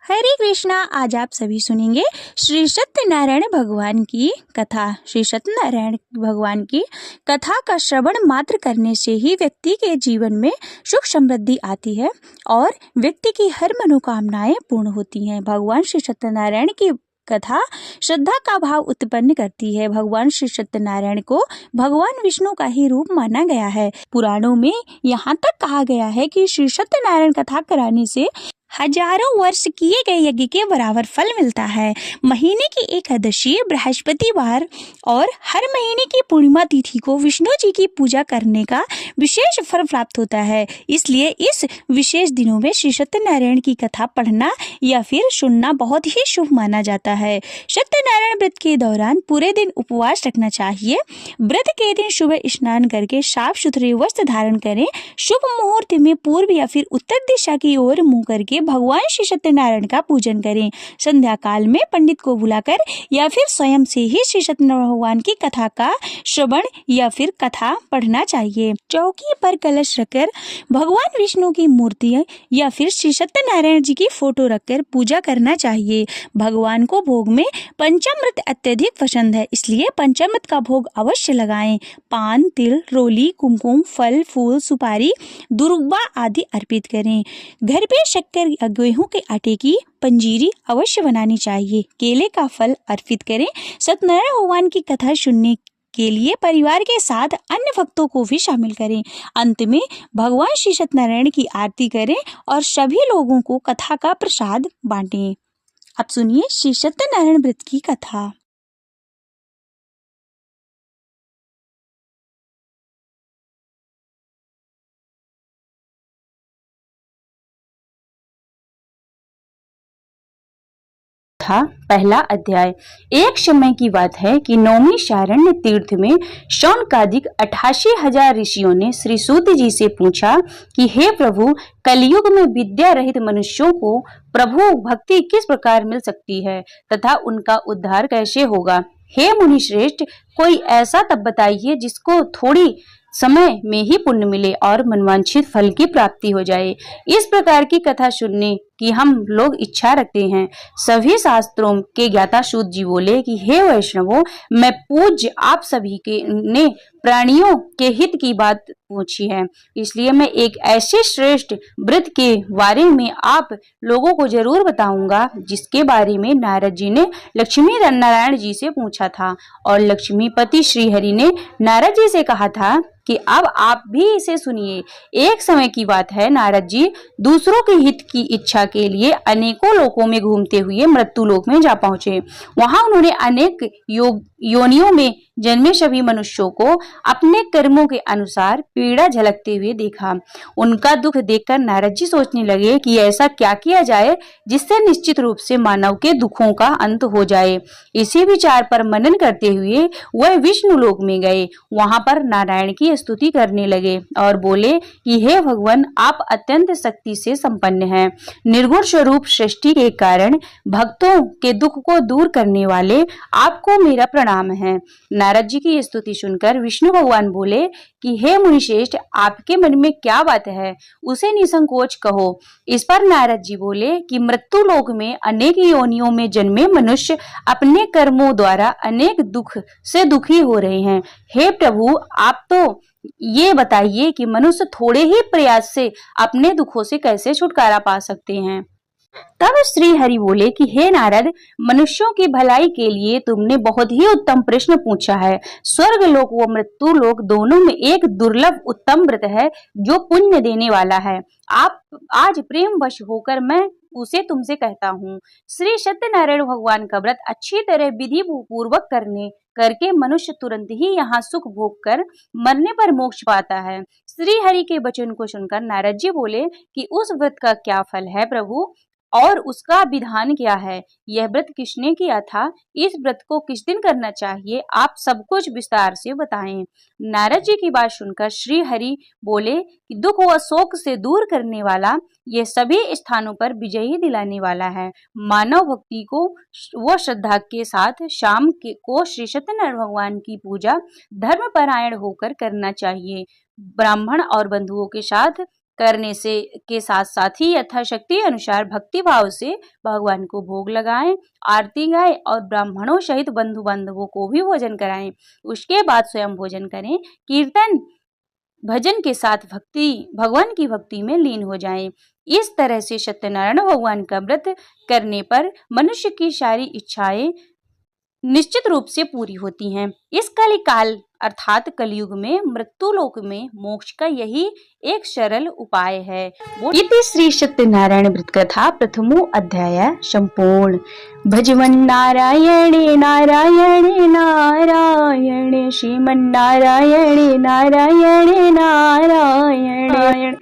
हरे कृष्णा। आज आप सभी सुनेंगे श्री सत्यनारायण भगवान की कथा। श्री सत्यनारायण भगवान की कथा का श्रवण मात्र करने से ही व्यक्ति के जीवन में सुख समृद्धि आती है और व्यक्ति की हर मनोकामनाएं पूर्ण होती हैं। भगवान श्री सत्यनारायण की कथा श्रद्धा का भाव उत्पन्न करती है। भगवान श्री सत्यनारायण को भगवान विष्णु का ही रूप माना गया है। पुराणों में यहाँ तक कहा गया है कि श्री सत्यनारायण कथा कराने से हजारों वर्ष किए गए यज्ञ के बराबर फल मिलता है। महीने की एकादशी, बृहस्पतिवार और हर महीने की पूर्णिमा तिथि को विष्णु जी की पूजा करने का विशेष फल प्राप्त होता है। इसलिए इस विशेष दिनों में श्री सत्यनारायण की कथा पढ़ना या फिर सुनना बहुत ही शुभ माना जाता है। सत्यनारायण व्रत के दौरान पूरे दिन उपवास रखना चाहिए। व्रत के दिन सुबह स्नान करके साफ सुथरे वस्त्र धारण करें। शुभ मुहूर्त में पूर्व या फिर उत्तर दिशा की ओर मुंह करके भगवान श्री सत्यनारायण का पूजन करें। संध्या काल में पंडित को बुलाकर या फिर स्वयं से ही श्री सत्यनारायण भगवान की कथा का श्रवण या फिर कथा पढ़ना चाहिए। चौकी पर कलश रखकर भगवान विष्णु की मूर्ति या फिर श्री सत्यनारायण जी की फोटो रखकर पूजा करना चाहिए। भगवान को भोग में पंचामृत अत्यधिक पसंद है, इसलिए पंचामृत का भोग अवश्य लगाएं। पान, तिल, रोली, कुमकुम, फल, फूल, सुपारी, दुर्वा आदि अर्पित करें। घर पे शक्कर या गेहूं के आटे की पंजीरी अवश्य बनानी चाहिए। केले का फल अर्पित करें। सत्यनारायण भगवान की कथा सुनने के लिए परिवार के साथ अन्य भक्तों को भी शामिल करें। अंत में भगवान श्री सत्यनारायण की आरती करें और सभी लोगों को कथा का प्रसाद बांटें। अब सुनिए श्री सत्यनारायण व्रत की कथा। पहला अध्याय। एक समय की बात है कि नौमी शारण्य तीर्थ में शौनकादिक 88,000 ऋषियों ने श्री सूत जी से पूछा कि हे प्रभु, कलयुग में विद्या रहित मनुष्यों को प्रभु भक्ति किस प्रकार मिल सकती है तथा उनका उद्धार कैसे होगा। हे मुनि श्रेष्ठ, कोई ऐसा तप बताइए जिसको थोड़ी समय में ही पुण्य मिले और मनवांछित फल की प्राप्ति हो जाए। इस प्रकार की कथा सुनने की हम लोग इच्छा रखते हैं। सभी शास्त्रों के ज्ञाता सूत जी बोले कि हे वैष्णवों, मैं पूज्य आप सभी के ने प्राणियों के हित की बात पूछी है, इसलिए मैं एक ऐसे श्रेष्ठ व्रत के बारे में आप लोगों को जरूर बताऊंगा जिसके बारे में नारद जी ने लक्ष्मी नारायण जी से पूछा था और लक्ष्मीपति श्रीहरि ने नारद जी से कहा था कि अब आप भी इसे सुनिए। एक समय की बात है, नारद जी दूसरों के हित की इच्छा के लिए अनेकों लोकों में घूमते हुए मृत्यु लोक में जा पहुंचे। वहां उन्होंने अनेक योनियों में जन्मे सभी मनुष्यों को अपने कर्मों के अनुसार पीड़ा झलकते हुए देखा। उनका दुख देखकर नारद जी सोचने लगे कि ऐसा क्या किया जाए जिससे निश्चित रूप से मानव के दुखों का अंत हो जाए। इसी विचार पर मनन करते हुए वह विष्णु लोक में गए। वहां पर नारायण की स्तुति करने लगे और बोले कि हे भगवान, आप अत्यंत शक्ति से संपन्न हैं। निर्गुण स्वरूप सृष्टि के कारण भक्तों के दुख को दूर करने वाले आपको मेरा प्रणाम है। नारद जी की स्तुति सुनकर विष्णु भगवान बोले कि हे मुनिश्रेष्ठ, आपके मन में क्या बात है, उसे निसंकोच कहो। इस पर नारद जी बोले कि मृत्यु लोक में अनेक योनियों में जन्मे मनुष्य अपने कर्मों द्वारा अनेक दुख से दुखी हो रहे हैं। हे प्रभु, आप तो ये बताइए कि मनुष्य थोड़े ही प्रयास से अपने दुखों से कैसे छुटकारा पा सकते हैं। तब श्री हरि बोले कि हे नारद, मनुष्यों की भलाई के लिए तुमने बहुत ही उत्तम प्रश्न पूछा है। स्वर्ग लोक व मृत्यु लोक दोनों में एक दुर्लभ उत्तम व्रत है जो पुण्य देने वाला है। आप आज प्रेम वश होकर मैं उसे तुमसे कहता हूँ। श्री सत्यनारायण भगवान का व्रत अच्छी तरह विधि पूर्वक करके मनुष्य तुरंत ही यहाँ सुख भोग कर मरने पर मोक्ष पाता है। श्री हरि के वचन को सुनकर नारद जी बोले कि उस व्रत का क्या फल है प्रभु और उसका विधान क्या है, यह व्रत किसने किया था, इस व्रत को किस दिन करना चाहिए, आप सब कुछ विस्तार से बताएं। नारद जी की बात सुनकर श्री हरि बोले कि दुख व शोक से दूर करने वाला, यह सभी स्थानों पर विजयी दिलाने वाला है। मानव भक्ति को व श्रद्धा के साथ शाम को श्री सत्यनारायण भगवान की पूजा धर्मपरायण होकर करना चाहिए। ब्राह्मण और बंधुओं के साथ करने से के साथ साथ ही यथाशक्ति अनुसार भक्ति भाव से भगवान को भोग लगाएं, आरती गाएं और ब्राह्मणों सहित बंधु बांधवों को भी भोजन कराएं। उसके बाद स्वयं भोजन करें, कीर्तन भजन के साथ भगवान की भक्ति में लीन हो जाएं। इस तरह से सत्यनारायण भगवान का व्रत करने पर मनुष्य की सारी इच्छाएं निश्चित रूप से पूरी होती हैं। इस कलिकाल अर्थात कलयुग में मृत्यु लोक में मोक्ष का यही एक सरल उपाय है। इति श्री सत्यनारायण व्रत कथा प्रथमो अध्याय संपूर्ण। भजवन नारायणे नारायणे नारायणे श्रीमन्नारायणे नारायणे नारायण।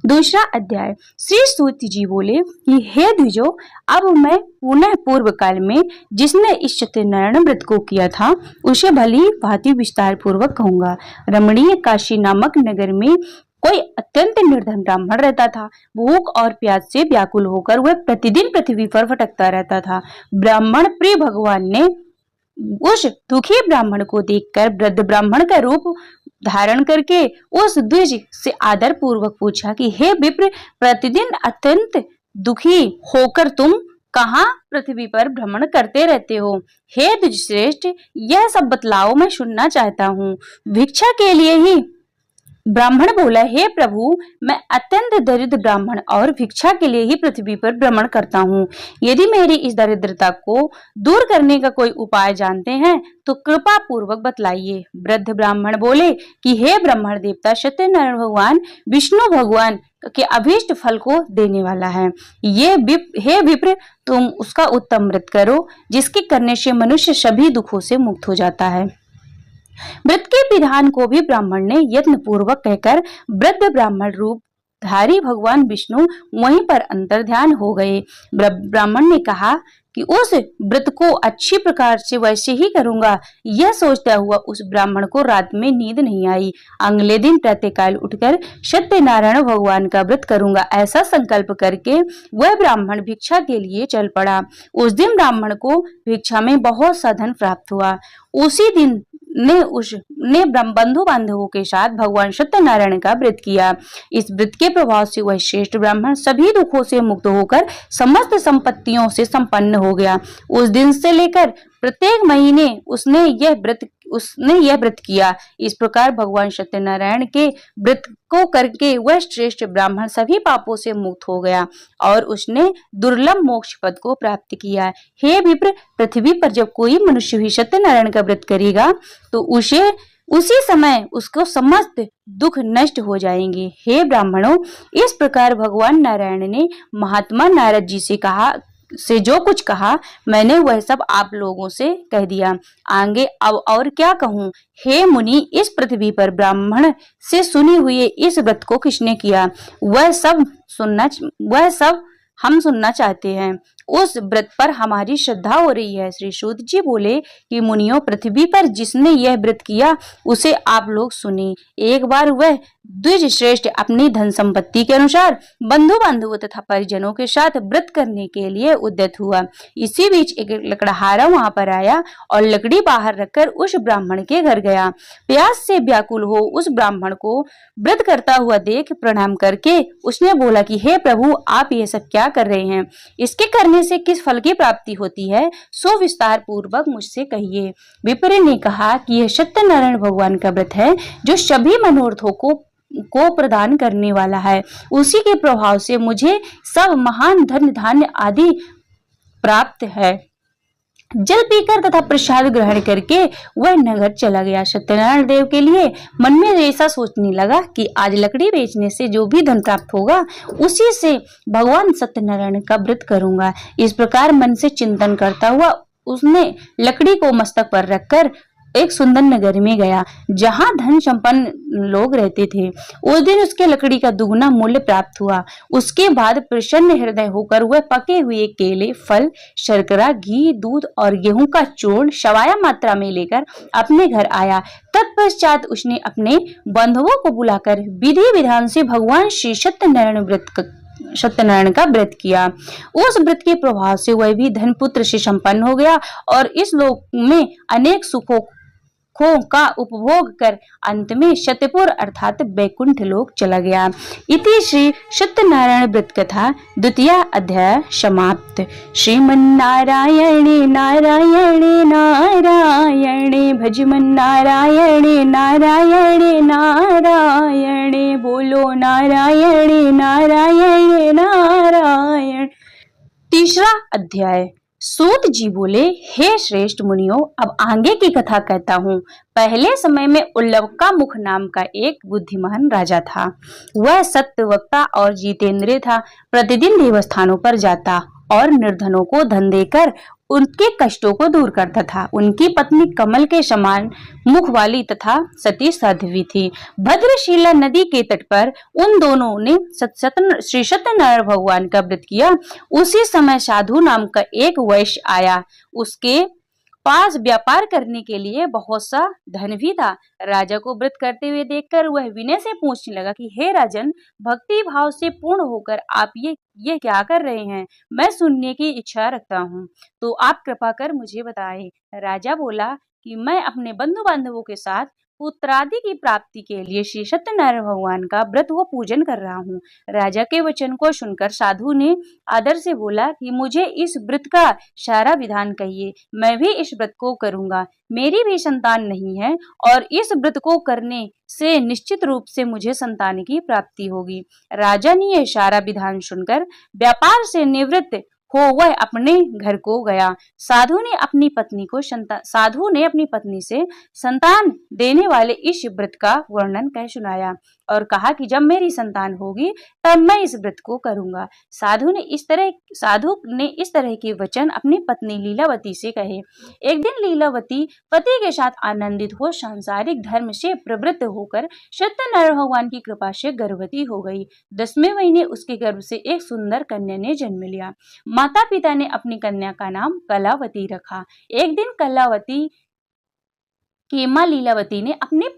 दूसरा अध्याय। श्री सूत जी बोले कि हे द्विजो, अब मैं पुनः पूर्व काल में जिसने इस सत्यनारायण व्रत को किया था उसे भली भांति विस्तार पूर्वक कहूंगा। रमणीय काशी नामक नगर में कोई अत्यंत निर्धन ब्राह्मण रहता था। भूख और प्यास से व्याकुल होकर वह प्रतिदिन पृथ्वी पर भटकता रहता था। ब्राह्मण प्रिय भगवान ने उस दुखी ब्राह्मण को देखकर वृद्ध ब्राह्मण का रूप धारण करके उस द्विज से आदर पूर्वक पूछा कि हे विप्र, प्रतिदिन अत्यंत दुखी होकर तुम कहाँ पृथ्वी पर भ्रमण करते रहते हो? हे द्विज श्रेष्ठ, यह सब बतलाओ, मैं सुनना चाहता हूँ। भिक्षा के लिए ही? ब्राह्मण बोला, हे प्रभु, मैं अत्यंत दरिद्र ब्राह्मण और भिक्षा के लिए ही पृथ्वी पर भ्रमण करता हूँ। यदि मेरी इस दरिद्रता को दूर करने का कोई उपाय जानते हैं तो कृपा पूर्वक बतलाइए। वृद्ध ब्राह्मण बोले कि हे ब्राह्मण देवता, सत्यनारायण भगवान विष्णु भगवान के अभीष्ट फल को देने वाला है। हे विप्र, तुम उसका उत्तम व्रत करो जिसके करने से मनुष्य सभी दुखों से मुक्त हो जाता है। व्रत के विधान को भी ब्राह्मण ने यत्न पूर्वक कहकर वृद्ध ब्राह्मण रूप धारी भगवान विष्णु वहीं पर अंतर्ध्यान हो गए। ब्राह्मण ने कहा कि उस व्रत को अच्छी प्रकार से वैसे ही करूंगा। यह सोचता हुआ उस ब्राह्मण को रात में नींद नहीं आई। अगले दिन प्रातःकाल उठकर सत्यनारायण भगवान का व्रत करूंगा, ऐसा संकल्प करके वह ब्राह्मण भिक्षा के लिए चल पड़ा। उस दिन ब्राह्मण को भिक्षा में बहुत सा धन प्राप्त हुआ। उसी दिन ने बंधु बांधवों के साथ भगवान सत्यनारायण का व्रत किया। इस व्रत के प्रभाव से वह श्रेष्ठ ब्राह्मण सभी दुखों से मुक्त होकर समस्त संपत्तियों से संपन्न हो गया। उस दिन से लेकर प्रत्येक महीने उसने यह व्रत किया। इस प्रकार भगवान सत्यनारायण के व्रत को करके वह श्रेष्ठ ब्राह्मण सभी पापों से मुक्त हो गया और उसने दुर्लभ मोक्ष पद को प्राप्त किया। हे विप्र, पृथ्वी पर जब कोई मनुष्य भी सत्यनारायण का व्रत करेगा तो उसी समय उसको समस्त दुख नष्ट हो जाएंगे। हे ब्राह्मणों, इस प्रकार भगवान नारायण ने महात्मा नारद जी से जो कुछ कहा, मैंने वह सब आप लोगों से कह दिया। आगे अब और क्या कहूँ? हे मुनि, इस पृथ्वी पर ब्राह्मण से सुनी हुई इस व्रत को किसने किया, वह सब हम सुनना चाहते हैं। उस व्रत पर हमारी श्रद्धा हो रही है। श्री सूत जी बोले कि मुनियों, पृथ्वी पर जिसने यह व्रत किया उसे आप लोग सुनिए। एक बार वह द्विज श्रेष्ठ अपनी धन संपत्ति के अनुसार बंधु बांधवों तथा परिजनों के साथ व्रत करने के लिए उद्यत हुआ। इसी बीच एक लकड़हारा वहां पर आया और लकड़ी बाहर रखकर उस ब्राह्मण के घर गया। प्यास से व्याकुल हो उस ब्राह्मण को व्रत करता हुआ देख प्रणाम करके उसने बोला कि हे प्रभु, आप ये सब क्या कर रहे हैं? इसके करने से किस फल की प्राप्ति होती है, सो विस्तार पूर्वक मुझसे कहिए। विप्र ने कहा कि यह सत्यनारायण भगवान का व्रत है जो सभी मनोरथों को प्रदान करने वाला है। उसी के प्रभाव से मुझे सब महान धन धान्य आदि प्राप्त है। जल पीकर तथा प्रसाद ग्रहण करके वह नगर चला गया। सत्यनारायण देव के लिए मन में ऐसा सोचने लगा कि आज लकड़ी बेचने से जो भी धन प्राप्त होगा उसी से भगवान सत्यनारायण का व्रत करूंगा। इस प्रकार मन से चिंतन करता हुआ उसने लकड़ी को मस्तक पर रखकर एक सुंदर नगर में गया जहां धन संपन्न लोग रहते थे। उस दिन उसके लकड़ी का दुगना मूल्य प्राप्त हुआ। उसके बाद प्रसन्न हृदय होकर वह पके हुए केले, फल, शर्करा, घी, दूध और गेहूं का चूर्ण सवाया मात्रा में लेकर अपने घर आया। तत्पश्चात उसने अपने बंधुओं को बुलाकर विधि विधान से भगवान श्री सत्यनारायण का व्रत किया। उस व्रत के प्रभाव से वह भी धन पुत्र से संपन्न हो गया और इस लोक में अनेक सुखों सुखों का उपभोग कर अंत में शतपुर अर्थात बैकुंठ लोक चला गया। इति श्री सत्यनारायण व्रत कथा द्वितीय अध्याय समाप्त। श्रीमन्नारायणे नारायणे नारायणे भजमन नारायणे नारायणे नारायणे बोलो नारायणे नारायणे नारायण। तीसरा अध्याय। सूत जी बोले, हे श्रेष्ठ मुनियों, अब आगे की कथा कहता हूँ। पहले समय में उल्लवका मुख नाम का एक बुद्धिमान राजा था। वह सत्यवक्ता और जितेंद्रिय था। प्रतिदिन देवस्थानों पर जाता और निर्धनों को धन देकर उनके कष्टों को दूर करता था। उनकी पत्नी कमल के समान मुख वाली तथा सती साध्वी थी। भद्रशिला नदी के तट पर उन दोनों ने श्री सत्यनारायण भगवान का व्रत किया। उसी समय साधु नाम का एक वैश्य आया। उसके पास व्यापार करने के लिए बहुत सा धन भी था। राजा को व्रत करते हुए देखकर वह विनय से पूछने लगा कि हे राजन, भक्ति भाव से पूर्ण होकर आप ये क्या कर रहे हैं? मैं सुनने की इच्छा रखता हूँ, तो आप कृपा कर मुझे बताएं। राजा बोला कि मैं अपने बंधु बांधवों के साथ पुत्रादि की प्राप्ति के लिए श्री सत्यनारायण भगवान का व्रत व पूजन कर रहा हूँ। राजा के वचन को सुनकर साधु ने आदर से बोला कि मुझे इस व्रत का सारा विधान कहिए, मैं भी इस व्रत को करूंगा। मेरी भी संतान नहीं है और इस व्रत को करने से निश्चित रूप से मुझे संतान की प्राप्ति होगी। राजा ने यह सारा विधान सुनकर व्यापार से निवृत्त हो वह अपने घर को गया। साधु ने अपनी पत्नी से संतान देने वाले इस व्रत का वर्णन कह सुनाया और कहा कि जब मेरी संतान होगी तब मैं इस व्रत को करूंगा। साधु ने इस तरह के वचन अपनी पत्नी लीलावती से कहे। एक दिन लीलावती पति के साथ आनंदित हो सांसारिक धर्म से प्रवृत्त होकर सत्यनारायण भगवान की कृपा से गर्भवती हो गई। 10वें महीने उसके गर्भ से एक सुंदर कन्या ने जन्म लिया। माता पिता ने अपनी कन्या का नाम कलावती रखा। एक दिन कलावती की मां लीलावती ने अपने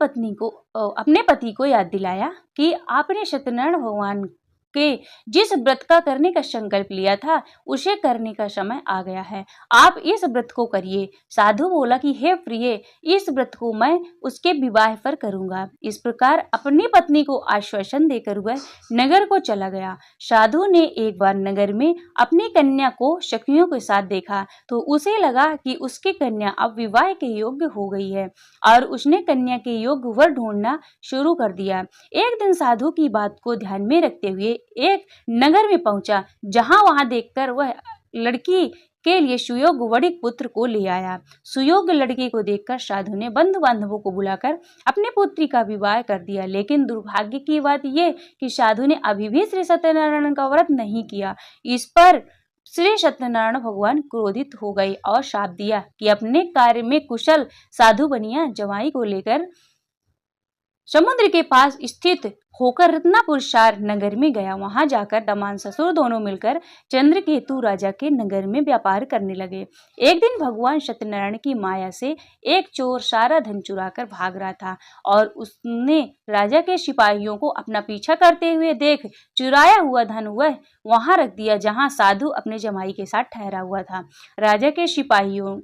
पति को याद दिलाया कि आपने सत्यनारायण भगवान के जिस व्रत का करने का संकल्प लिया था उसे करने का समय आ गया है, आप इस व्रत को करिए। साधु बोला कि हे प्रिय, इस व्रत को मैं उसके विवाह पर करूंगा। इस प्रकार अपनी पत्नी को आश्वासन देकर वह नगर को चला गया। साधु ने एक बार नगर में अपनी कन्या को सखियों के साथ देखा तो उसे लगा कि उसकी कन्या अब विवाह के योग्य हो गई है और उसने कन्या के योग्य वर ढूंढना शुरू कर दिया। एक दिन साधु की बात को ध्यान में रखते हुए एक नगर में पहुंचा, वहां देखकर वह लड़की के लिए सुयोग्य वणिक पुत्र को ले आया। सुयोग्य लड़की को देखकर साधु ने बंधु बांधवों को बुलाकर अपने पुत्री का विवाह कर दिया। लेकिन दुर्भाग्य की बात यह कि साधु ने अभी भी श्री सत्यनारायण का व्रत नहीं किया। इस पर श्री सत्यनारायण भगवान क्रोधित हो गए और शाप दिया कि अपने कार्य में कुशल साधु बनिया जमाई को लेकर समुद्र के पास स्थित होकर रत्नापुर सार नगर में गया। वहां जाकर दमान ससुर दोनों मिलकर चंद्रकेतु राजा के नगर में व्यापार करने लगे। एक दिन भगवान सत्यनारायण की माया से एक चोर सारा धन चुराकर भाग रहा था और उसने राजा के सिपाहियों को अपना पीछा करते हुए देख चुराया हुआ धन वह वहां रख दिया जहां साधु अपने जमाई के साथ ठहरा हुआ था। राजा के सिपाहियों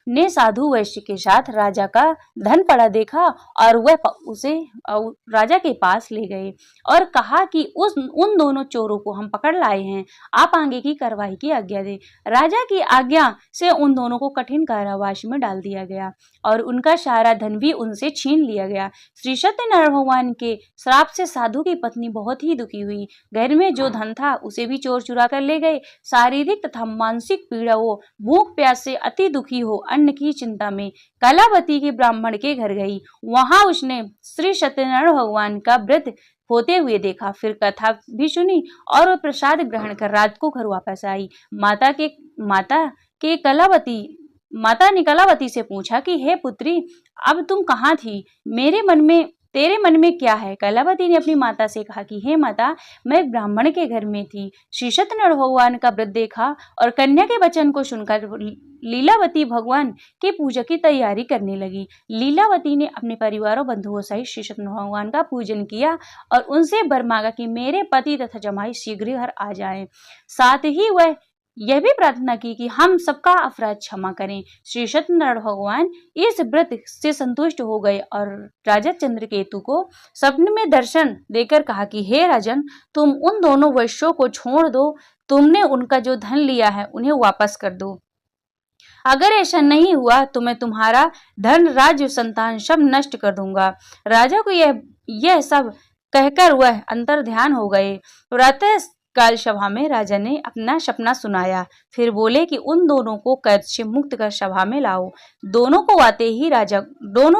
ने साधु वैश्य के साथ राजा का धन पड़ा देखा और वह उसे राजा के पास ले गए और कहा कि उन दोनों चोरों को हम पकड़ लाए हैं, आप आगे की कार्रवाई की आज्ञा दे। राजा की आज्ञा से उन दोनों को कठिन कारावास में डाल दिया गया और उनका सारा धन भी उनसे छीन लिया गया। श्री सत्यनारायण भगवान के श्राप से साधु की पत्नी बहुत ही दुखी हुई। घर में जो धन था उसे भी चोर चुरा कर ले गए। शारीरिक तथा मानसिक पीड़ा वो भूख प्यास से अति दुखी हो अन्न की चिंता में कलावती के ब्राह्मण के घर गई। वहां उसने श्री सत्यनारायण भगवान का व्रत होते हुए देखा। फिर कथा भी सुनी और वह प्रसाद ग्रहण कर रात को घर वापस आई। माता ने कलावती से पूछा कि हे पुत्री, अब तुम कहाँ थी? तेरे मन में क्या है? कलावती ने अपनी माता से कहा कि हे माता, मैं एक ब्राह्मण के घर में थी। श्री सत्यनारायण भगवान का व्रत देखा और कन्या के वचन को सुनकर लीलावती भगवान के पूजा की तैयारी करने लगी। लीलावती ने अपने परिवार और बंधुओं सहित श्री सत्यनारायण भगवान का पूजन किया और उनसे वर मांगा कि मेरे पति तथा जमाई शीघ्र घर आ जाएं। साथ ही वह यह भी प्रार्थना की कि हम सबका अपराध क्षमा करें। श्री सत्यनारायण भगवान इस व्रत से संतुष्ट हो गए और राजा चंद्रकेतु को स्वप्न में दर्शन देकर कहा कि हे राजन, तुम उन दोनों वैश्यों को छोड़ दो, तुमने उनका जो धन लिया है उन्हें वापस कर दो। अगर ऐसा नहीं हुआ तो मैं तुम्हारा धन, राज्य, संतान सब नष्ट कर दूंगा। राजा को यह सब कहकर वह अंतर ध्यान हो गए। प्रातः काल सभा में राजा ने अपना सपना सुनाया, फिर बोले कि उन दोनों को कैद से मुक्त कर सभा में लाओ। दोनों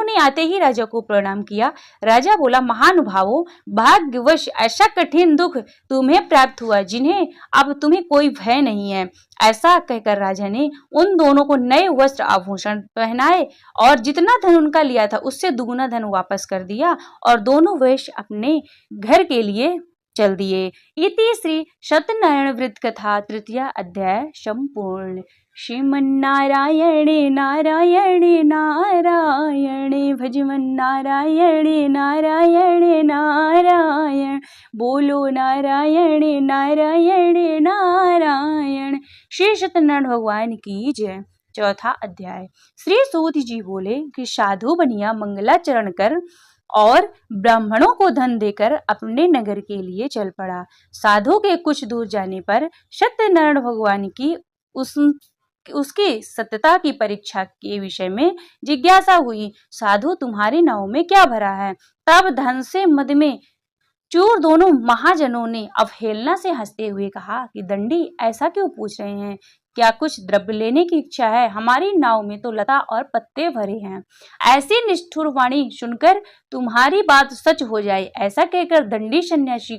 ने आते ही राजा को प्रणाम किया। राजा बोला, महानुभावों, भाग्यवश ऐसा कठिन दुख तुम्हें प्राप्त हुआ जिन्हें अब तुम्हें कोई भय नहीं है। ऐसा कहकर राजा ने उन दोनों को नए वस्त्र आभूषण पहनाए और जितना धन उनका लिया था उससे दुगुना धन वापस कर दिया और दोनों वैश्य अपने घर के लिए चल दिए। इति श्री सत्यनारायण व्रत कथा तृतीय अध्याय संपूर्ण। श्रीमन्नारायणे नारायणे नारायणे भजमन नारायणे नारायणे नारायण, बोलो नारायणे नारायणे नारायण। श्री सत्यनारायण भगवान की जय। चौथा अध्याय। श्री सूत जी बोले कि साधु बनिया मंगलाचरण कर और ब्राह्मणों को धन देकर अपने नगर के लिए चल पड़ा। साधु के कुछ दूर जाने पर सत्यनारायण भगवान की उसकी सत्यता की परीक्षा के विषय में जिज्ञासा हुई। साधु, तुम्हारी नाव में क्या भरा है? तब धन से मद में चूर दोनों महाजनों ने अवहेलना से हंसते हुए कहा कि दंडी, ऐसा क्यों पूछ रहे हैं? क्या कुछ द्रव्य लेने की इच्छा है? हमारी नाव में तो लता और पत्ते भरे हैं। ऐसी निष्ठुर वाणी सुनकर तुम्हारी बात सच हो जाए, ऐसा कहकर दंडी सन्यासी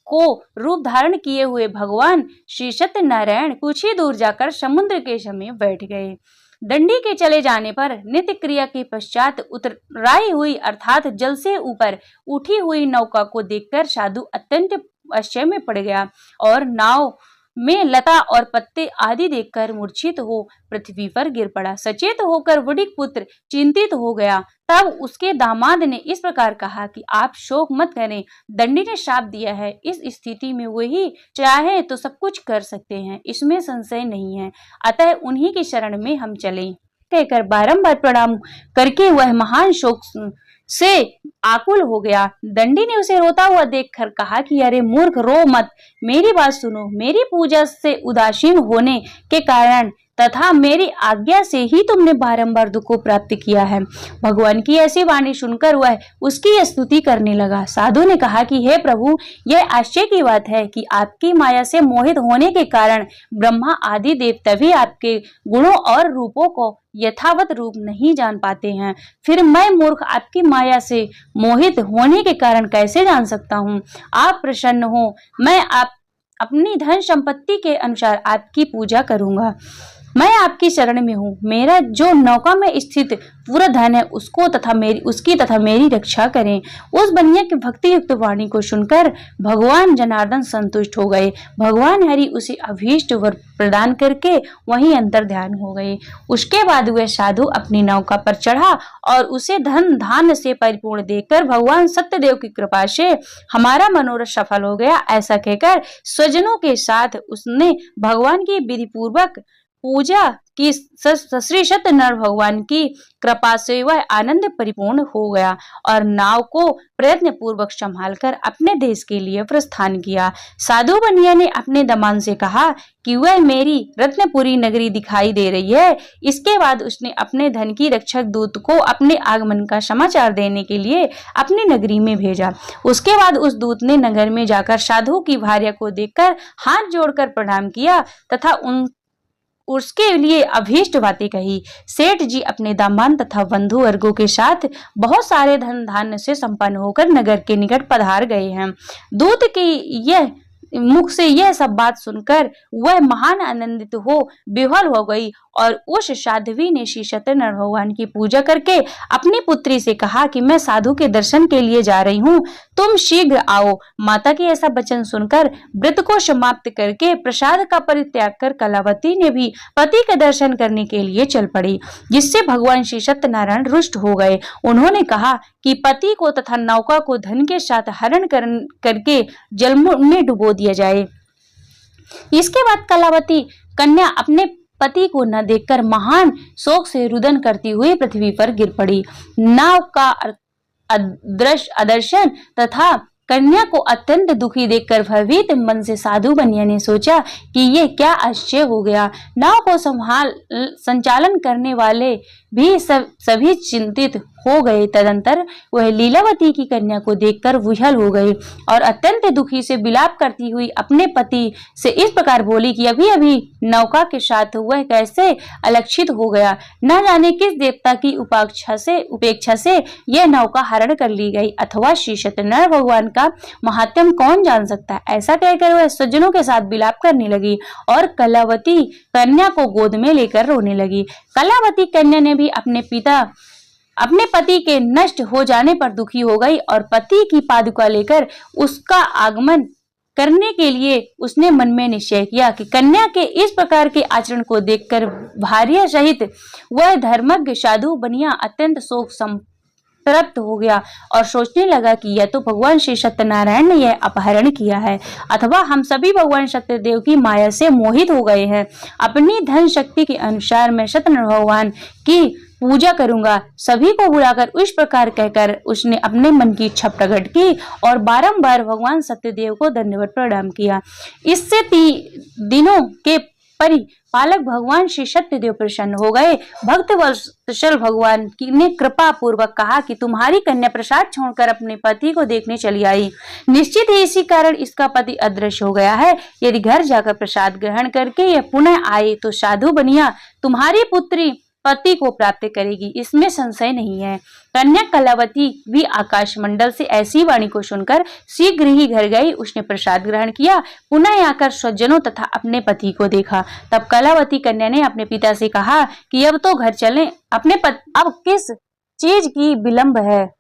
को रूप धारण किए हुए भगवान श्री सत्यनारायण कुछ ही दूर जाकर समुद्र के समीप बैठ गए। दंडी के चले जाने पर नित्य क्रिया के पश्चात उतराई हुई अर्थात जल से ऊपर उठी हुई नौका को देखकर साधु अत्यंत आश्चर्य में पड़ गया और नाव में लता और पत्ते आदि देखकर मूर्छित हो पृथ्वी पर गिर पड़ा। सचेत होकर वडिक पुत्र चिंतित हो गया। तब उसके दामाद ने इस प्रकार कहा कि आप शोक मत करें, दंडी ने श्राप दिया है, इस स्थिति में वही चाहे तो सब कुछ कर सकते हैं, इसमें संशय नहीं है, अतः उन्हीं की शरण में हम चलें। कहकर बारंबार प्रणाम करके वह महान शोक से आकुल हो गया। दंडी ने उसे रोता हुआ देखकर कहा कि अरे मूर्ख, रो मत, मेरी बात सुनो। मेरी पूजा से उदासीन होने के कारण तथा मेरी आज्ञा से ही तुमने बारंबार दुख को प्राप्त किया है। भगवान की ऐसी वाणी सुनकर वह उसकी स्तुति करने लगा। साधु ने कहा कि हे प्रभु, यह आश्चर्य की बात है कि आपकी माया से मोहित होने के कारण ब्रह्मा आदि देवता भी आपके गुणों और रूपों को यथावत रूप नहीं जान पाते हैं, फिर मैं मूर्ख आपकी माया से मोहित होने के कारण कैसे जान सकता हूँ? आप प्रसन्न हो, मैं अपनी धन संपत्ति के अनुसार आपकी पूजा करूंगा। मैं आपकी शरण में हूँ। मेरा जो नौका में स्थित पूरा धन है उसकी तथा मेरी रक्षा करें। उस बनिया की भक्ति युक्त वाणी को सुनकर भगवान जनार्दन संतुष्ट हो गए। भगवान हरि उसे अभीष्ट वर प्रदान करके वहीं अंतर ध्यान हो गए। उसके बाद वह साधु अपनी नौका पर चढ़ा और उसे धन धान्य से परिपूर्ण देखकर भगवान सत्यदेव की कृपा से हमारा मनोरथ सफल हो गया, ऐसा कहकर स्वजनों के साथ उसने भगवान की विधि पूर्वक पूजा की। श्री सत्यनारायण भगवान की कृपा से वह आनंद परिपूर्ण हो गया और नाव को प्रयत्न पूर्वक संभालकर अपने देश के लिए प्रस्थान किया। साधु बनिया ने अपने दमान से कहा कि वह मेरी रत्नपुरी नगरी दिखाई दे रही है। इसके बाद उसने अपने धन की रक्षक दूत को अपने आगमन का समाचार देने के लिए अपनी नगरी में भेजा। उसके बाद उस दूत ने नगर में जाकर साधु की भार्या को देखकर हाथ जोड़कर प्रणाम किया तथा उसके लिए अभीष्ट बातें कही। सेठ जी अपने दामाद तथा बंधु वर्गों के साथ बहुत सारे धन धान्य से संपन्न होकर नगर के निकट पधार गए हैं। दूत की मुख से यह सब बात सुनकर वह महान आनंदित हो विह्वल हो गई और उस साध्वी ने श्री सत्यनारायण भगवान की पूजा करके अपनी पुत्री से कहा कि मैं साधु के दर्शन के लिए जा रही हूँ, तुम शीघ्र आओ। माता की ऐसा वचन सुनकर व्रत को समाप्त करके प्रसाद का परित्याग कर कलावती ने भी पति के दर्शन करने के लिए चल पड़ी, जिससे भगवान श्री सत्यनारायण रुष्ट हो गए। उन्होंने कहा कि पति को तथा नौका को धन के साथ हरण करके जल में डुबो दिया जाए। इसके बाद कलावती कन्या अपने पति को न देखकर महान शोक से रुदन करती हुई पृथ्वी पर गिर पड़ी। नाव का अदर्शन तथा कन्या को अत्यंत दुखी देखकर भयभीत मन से साधु बनिया ने सोचा कि ये क्या आश्चर्य हो गया। नाव को संचालन करने वाले भी सभी चिंतित हो गए। तदंतर वह लीलावती की कन्या को देखकर विह्वल हो गई और अत्यंत दुखी से विलाप करती हुई अपने पति से इस प्रकार बोली कि अभी अभी नौका के साथ वह कैसे अलक्षित हो गया। न जाने किस देवता की उपेक्षा से यह नौका हरण कर ली गई, अथवा श्री सत्यनारायण भगवान का महात्म कौन जान सकता है। ऐसा कहकर वह सज्जनों के साथ विलाप करने लगी और कलावती कन्या को गोद में लेकर रोने लगी। कलावती कन्या ने भी अपने पति के नष्ट हो जाने पर दुखी हो गई और पति की पादुका लेकर उसका आगमन करने के लिए उसने मन में निश्चय किया कि कन्या के इस प्रकार के आचरण को देखकर भार्या सहित वह धर्मज्ञ साधु बनिया अत्यंत शोक संतप्त हो गया और सोचने लगा कि यह तो भगवान श्री सत्यनारायण ने यह अपहरण किया है, अथवा हम सभी भगवान सत्यदेव की माया से मोहित हो गए हैं। अपनी धन शक्ति के अनुसार मैं सत्यनारायण भगवान की पूजा करूंगा। सभी को बुलाकर इस प्रकार कहकर उसने अपने मन की इच्छा प्रकट की और बारंबार भगवान सत्यदेव को दंडवत प्रणाम किया। इससे दिनों के परिपालक भगवान श्री सत्यदेव प्रसन्न हो गए। भक्त वत्सल भगवान ने कृपा पूर्वक कहा कि तुम्हारी कन्या प्रसाद छोड़कर अपने पति को देखने चली आई। निश्चित ही इसी कारण इसका पति अदृश्य हो गया है। यदि घर जाकर प्रसाद ग्रहण करके यह पुनः आए तो साधु बनिया तुम्हारी पुत्री पति को प्राप्त करेगी, इसमें संशय नहीं है। कन्या कलावती भी आकाश मंडल से ऐसी वाणी को सुनकर शीघ्र ही घर गई। उसने प्रसाद ग्रहण किया, पुनः आकर स्वजनों तथा अपने पति को देखा। तब कलावती कन्या ने अपने पिता से कहा कि अब तो घर चलें, अब किस चीज की विलंब है।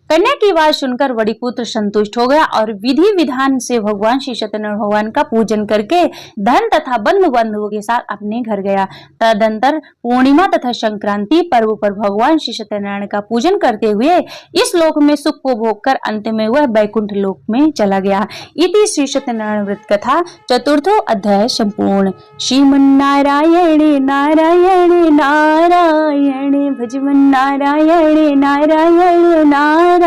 कन्या की बात सुनकर बड़ी पुत्र संतुष्ट हो गया और विधि विधान से भगवान श्री सत्यनारायण भगवान का पूजन करके धन तथा बंधु बांधवों के साथ अपने घर गया। तदंतर पूर्णिमा तथा संक्रांति पर्व पर भगवान श्री सत्यनारायण का पूजन करते हुए इस लोक में सुख को भोग कर अंत में वह बैकुंठ लोक में चला गया। इति श्री सत्यनारायण व्रत कथा चतुर्थो अध्याय संपूर्ण। श्रीमन्नारायण नारायण नारायण भजमन नारायण नारायण नारायण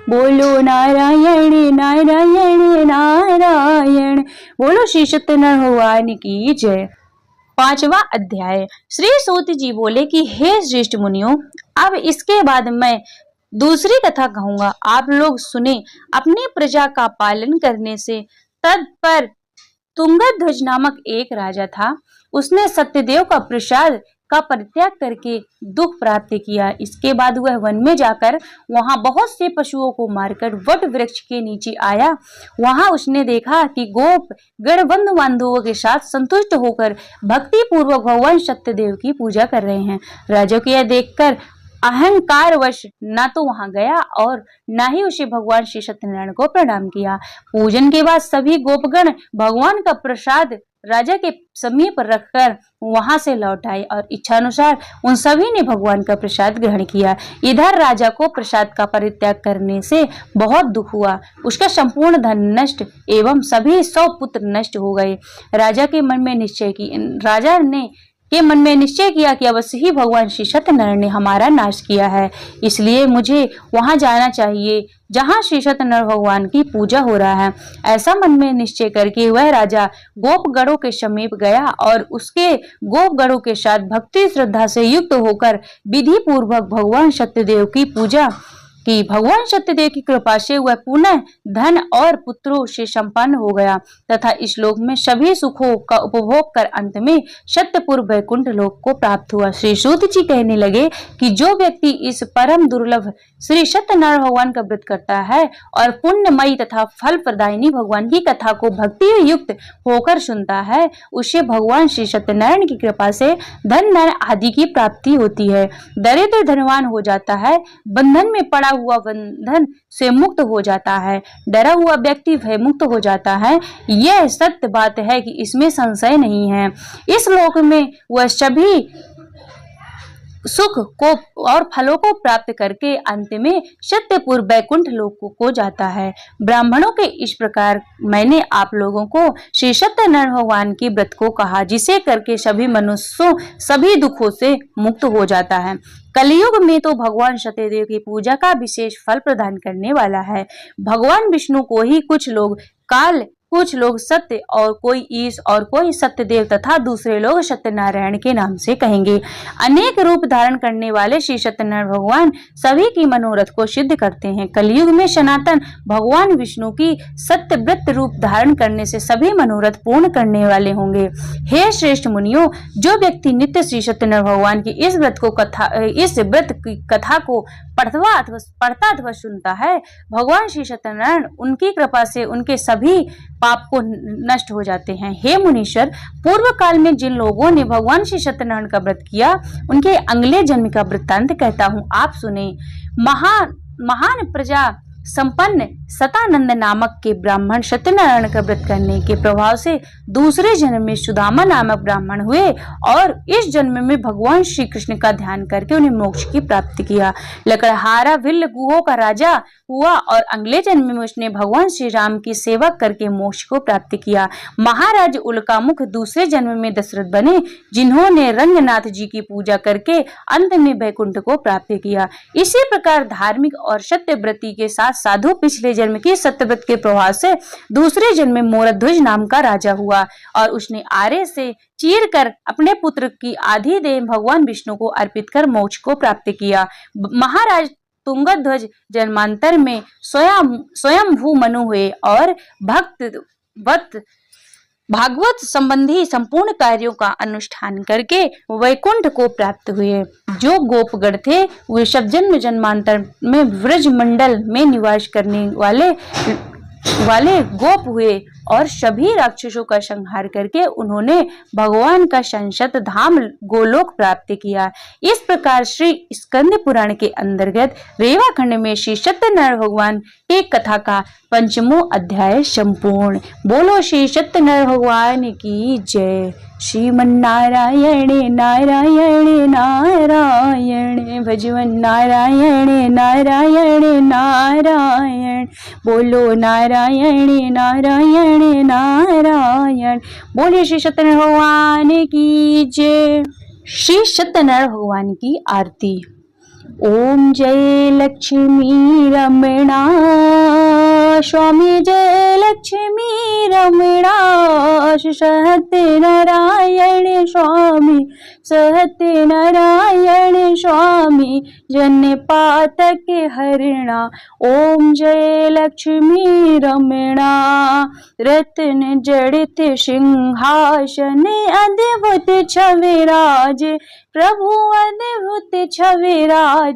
बोलो नारायण नारायण नारायण बोलो श्री सत्यनारायण भगवान की जय। 5वां अध्याय। श्री सूत जी बोले कि हे श्रेष्ठ मुनियों, अब इसके बाद मैं दूसरी कथा कहूंगा, आप लोग सुने। अपनी प्रजा का पालन करने से तत्पर तुंगध्वज नामक एक राजा था। उसने सत्यदेव का प्रसाद का परित्याग करके दुख प्राप्त किया। इसके बाद वह वन में जाकर वहां बहुत से पशुओं को मारकर वट वृक्ष के नीचे आया। वहां उसने देखा कि गोप गण बंधु बांधवों के साथ संतुष्ट होकर भक्ति पूर्वक भगवान सत्यदेव की पूजा कर रहे हैं। राजा को यह देखकर अहंकारवश न तो वहां गया और न ही उसे भगवान श्री सत्यनारायण को प्रणाम किया। पूजन के बाद सभी गोपगण भगवान का प्रसाद राजा के समीप रखकर वहां से लौट आए और इच्छानुसार उन सभी ने भगवान का प्रसाद ग्रहण किया। इधर राजा को प्रसाद का परित्याग करने से बहुत दुख हुआ। उसका संपूर्ण धन नष्ट एवं सभी 100 पुत्र नष्ट हो गए। राजा के मन में निश्चय किया कि अवश्य ही भगवान श्री सत्यनारायण ने हमारा नाश किया है, इसलिए मुझे वहां जाना चाहिए जहां श्री सत्यनारायण भगवान की पूजा हो रहा है। ऐसा मन में निश्चय करके वह राजा गोपगणों के समीप गया और उसके गोपगणों के साथ भक्ति श्रद्धा से युक्त होकर विधि पूर्वक भगवान सत्यदेव की पूजा कि भगवान सत्यदेव की कृपा से वह पुनः धन और पुत्रों से संपन्न हो गया तथा इस लोक में सभी सुखों का उपभोग कर अंत में सत्यपुर वैकुंठ लोक को प्राप्त हुआ। श्री सूत जी कहने लगे कि जो व्यक्ति इस परम दुर्लभ श्री सत्यनारायण भगवान का व्रत करता है और पुण्यमयी तथा फल प्रदायिनी भगवान की कथा को भक्ति युक्त होकर सुनता है, उसे भगवान श्री सत्यनारायण की कृपा से धन आदि की प्राप्ति होती है। दरिद्र धनवान हो जाता है, बंधन में पड़ा हुआ बंधन से मुक्त हो जाता है, डरा हुआ व्यक्ति भय मुक्त हो जाता है। यह सत्य बात है कि इसमें संशय नहीं है। इस लोक में वह सभी सुख को और फलों को प्राप्त करके अंत में सत्यपुर बैकुंठ लोक को जाता है। ब्राह्मणों के इस प्रकार मैंने आप लोगों को श्री सत्यनारायण भगवान की व्रत को कहा, जिसे करके सभी मनुष्यों सभी दुखों से मुक्त हो जाता है। कलयुग में तो भगवान सत्यदेव की पूजा का विशेष फल प्रदान करने वाला है। भगवान विष्णु को ही कुछ लोग काल, कुछ लोग सत्य और कोई ईश और कोई सत्यदेव तथा दूसरे लोग सत्यनारायण के नाम से कहेंगे। अनेक रूप धारण करने वाले श्री सत्यनारायण भगवान सभी की मनोरथ को सिद्ध करते हैं। कलयुग में सनातन भगवान विष्णु की सत्यव्रत रूप धारण करने से सभी मनोरथ पूर्ण करने वाले होंगे। हे श्रेष्ठ मुनियों, जो व्यक्ति नित्य श्री सत्यनारायण भगवान की इस व्रत की कथा को पढ़ता अथवा सुनता है, भगवान श्री सत्यनारायण उनकी कृपा से उनके सभी पाप को नष्ट हो जाते हैं। हे मुनीश्वर, पूर्व काल में जिन लोगों ने भगवान श्री सत्यनारायण का व्रत किया, उनके अगले जन्म का वृत्तांत कहता हूँ, आप सुने। महान प्रजा संपन्न सतानंद नामक के ब्राह्मण सत्यनारायण का व्रत करने के प्रभाव से दूसरे जन्म में सुदामा नामक ब्राह्मण हुए और इस जन्म में भगवान श्री कृष्ण का ध्यान करके उन्हें मोक्ष की प्राप्ति किया। लकड़हारा भिल्ल गुहों का राजा हुआ और अगले जन्म में उसने भगवान श्री राम की सेवा करके मोक्ष को प्राप्त किया। महाराज उल्कामुख दूसरे जन्म में दशरथ बने, जिन्होंने रंगनाथ जी की पूजा करके अंत में वैकुंठ को प्राप्त किया। इसी प्रकार धार्मिक और सत्यव्रती के साथ साधु पिछले जन्म की सत्यव्रत के प्रभाव से दूसरे जन्म में मोरध्वज नाम का राजा हुआ और उसने आरे से चीर कर अपने पुत्र की आधी देह भगवान विष्णु को अर्पित कर मोक्ष को प्राप्त किया। महाराज तुंगध्वज जन्मांतर में स्वयंभू मनु हुए और भागवत संबंधी संपूर्ण कार्यों का अनुष्ठान करके वैकुंठ को प्राप्त हुए। जो गोपगण थे वे सब जन्मांतर में व्रज मंडल में निवास करने वाले गोप हुए और सभी राक्षसों का संहार करके उन्होंने भगवान का संसत धाम गोलोक प्राप्त किया। इस प्रकार श्री स्कंद पुराण के अंतर्गत रेवाखंड में श्री सत्यनारायण भगवान की कथा का 5वां अध्याय संपूर्ण। बोलो श्री सत्यनारायण भगवान की जय। श्रीमन्नारायण नारायण नारायण भजवन नारायण नारायण नारायण। बोलो नारायण नारायण नारायण। बोले श्री सत्यनारायण भगवान की जय। श्री सत्यनारायण भगवान की आरती। ओम जय लक्ष्मी रमणा स्वामी, जय लक्ष्मी रमणा सत्यनारायण स्वामी, सत्यनारायण स्वामी जन पातक हरणा। ओम जय लक्ष्मी रमणा रत्न जड़ित सिंहासन अद्भुत छविराजे, प्रभु अद्भुत छविराजे।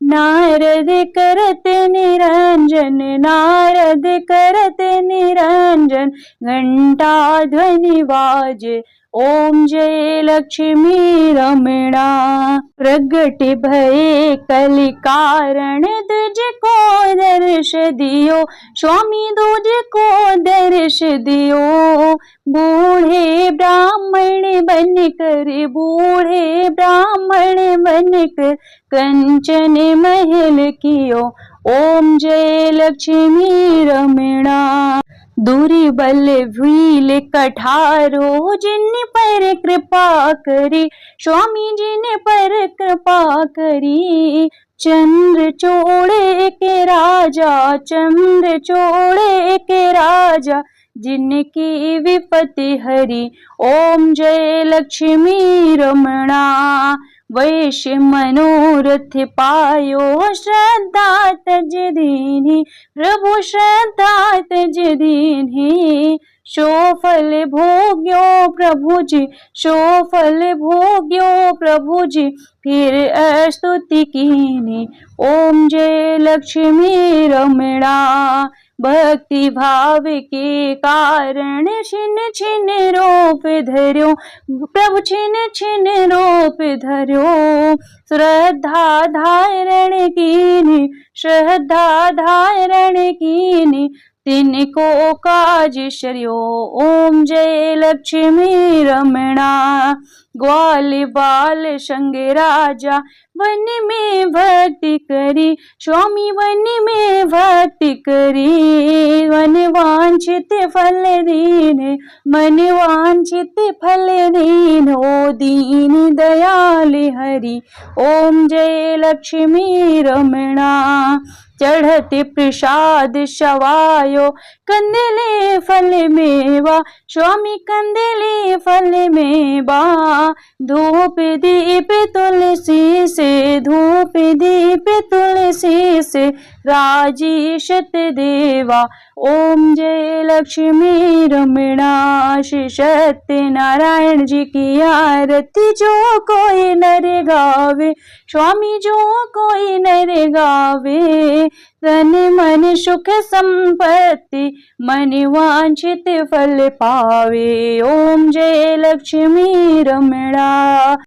नारद करत निरंजन, नारद करत निरंजन घंटा ध्वनि बाजे। ओम जय लक्ष्मी रमणा प्रगट भये कलि कारण, तुझको दर्श दियो स्वामी, तुझको दर्श दियो। बूढ़े ब्राह्मण बनकर, बूढ़े ब्राह्मण बनकर कंचन महल कियो। ओम जय लक्ष्मी रमणा दूरी बल भील कठारो, जिन पर कृपा करी स्वामी, जिन पर कृपा करी। चंद्र चोड़े के राजा, चंद्र चोड़े के राजा जिनकी विपत्ति हरी। ओम जय लक्ष्मी रमणा वैश्य मनोरथ पायो, श्रद्धा तज दीन्ही प्रभु, श्रद्धा तज दीन्ही। सो फल भोग्यो प्रभु जी, सो फल भोग्यो प्रभु जी फिर स्तुति कीनी। ओम जय लक्ष्मी रमणा भक्ति भाव के कारण छिन छिन रूप धर्यो प्रभु, छिन छिन रूप धर्यो। श्रद्धा धारण कीनी, श्रद्धा धारण कीनी तिनको काज श्रेयो। ओम जय लक्ष्मी रमणा ग्वाल बाल संग राजा वन में भक्ति करी, स्वामी वन में भक्ति करी। वन वांछित फल दीन, मन वांछित फल दीन, ओ दीन दयाल हरि। ओम जय लक्ष्मी रमणा। चढ़ते प्रसाद शवायो, कंदले फल मेवा, स्वामी कंदले फल मेवा। धूप दीप तुलसी से, धूप दीप तुलसी से, राजीशत देवा। ओम जय लक्ष्मी रमणा। श्री सत्यनारायण जी की आरती जो कोई नर गावे, स्वामी जो कोई नर गावे। तन मन सुख संपत्ति, मन वांछित फल पावे। ओम जय लक्ष्मी रमणा।